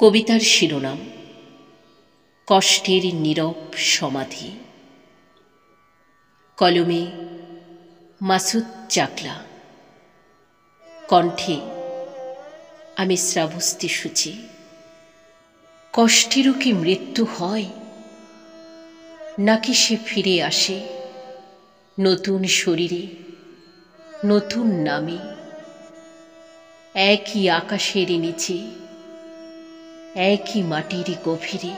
কবিতার শিরোনাম কষ্টের নীরব সমাধি। কলমে মাসুদ চাকলা, কণ্ঠে আমি শ্রাবস্তী সূচি। কষ্টেরও কি মৃত্যু হয়, নাকি সে ফিরে আসে নতুন শরীরে, নতুন নামে? একই আকাশের নিচে, একই মাটির গভীরে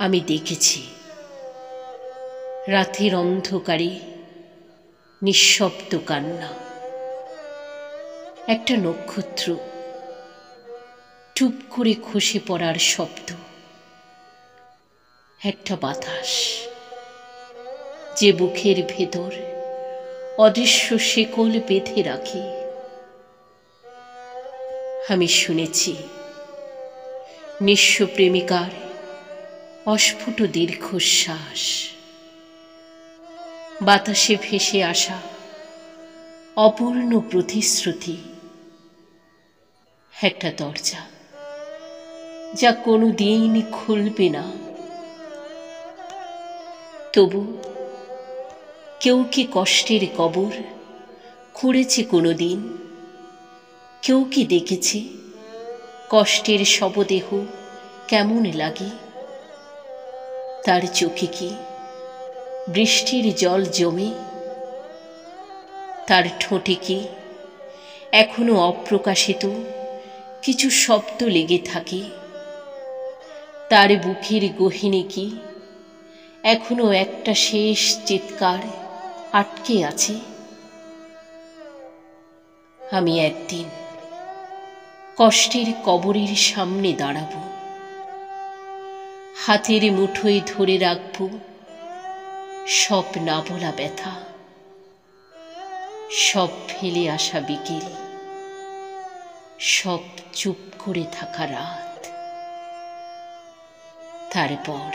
আমি দেখেছি রাতের অন্ধকারে নিঃশব্দ কান্না। একটা নক্ষত্র চুপ করে খসে পড়ার শব্দ, একটা বাতাস যে বুকের ভেতর অদৃশ্য শেকল বেঁধে রাখে। আমি শুনেছি নিঃস্ব প্রেমিকার অস্ফুট দীর্ঘশ্বাস, বাতাসে ভেসে আসা অপূর্ণ প্রতিশ্রুতি, একটা দরজা যা কোনো দিন খুলবে না। তবু কেউ কি কষ্টের কবর খুঁড়েছে কোনো দিন? কেউ কি দেখেছে কষ্টের শবদেহ কেমন লাগে? তার চোখে কি বৃষ্টির জল জমে? তার ঠোঁটে কি এখনো অপ্রকাশিত কিছু শব্দ লেগে থাকে? তার বুকের গহীনে কি এখনো একটা শেষ চিৎকার আটকে আছে? আমি একদিন কষ্টের কবরের সামনে দাঁড়াবো, হাতের মুঠোয় ধরে রাখবো সব না বলা ব্যথা, সব ফেলে আসা বিকেল, সব চুপ করে থাকা রাত। তারপর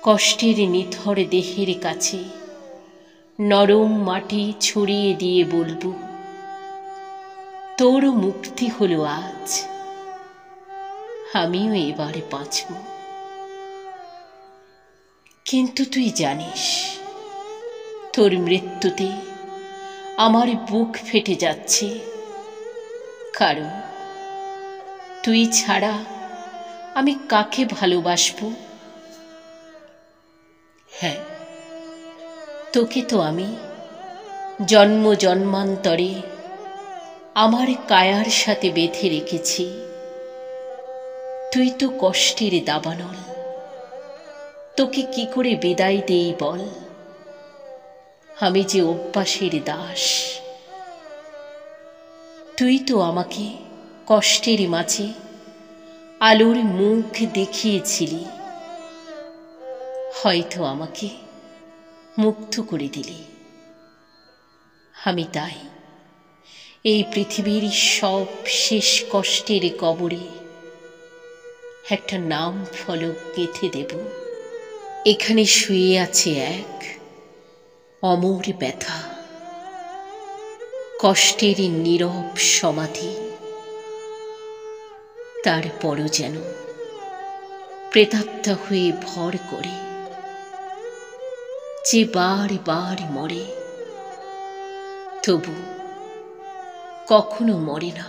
কষ্টের নিথর দেহের কাছে নরম মাটি ছড়িয়ে দিয়ে বলবো, তোর মুক্তি হলো আজ, আমিও এবারে বাঁচব। কিন্তু তুই জানিস, তোর মৃত্যুতে আমার বুক ফেটে যাচ্ছে, কারণ তুই ছাড়া আমি কাকে ভালোবাসবো? হ্যাঁ, তোকে তো আমি জন্ম জন্মান্তরে আমার কায়ার সাথে বেঁধে রেখেছি। তুই তো কষ্টের দাবানল, তোকে কি করে বিদায় দেই বল? আমি যে অভ্যাসের দাস। তুই তো আমাকে কষ্টের মাঝে আলোর মুখ দেখিয়েছিলি, হয়তো আমাকে মুক্ত করে দিলি। আমি তাই এই পৃথিবীর সব শেষ কষ্টের কবরে একটা নাম ফলক গেঁথে দেব। এখানে শুয়ে আছে এক অমর ব্যথা, কষ্টের নীরব সমাধি। তারপরও যেন প্রেতাত্মা হয়ে ভর করে, যে বার বার মরে তবু কখনো মরে না।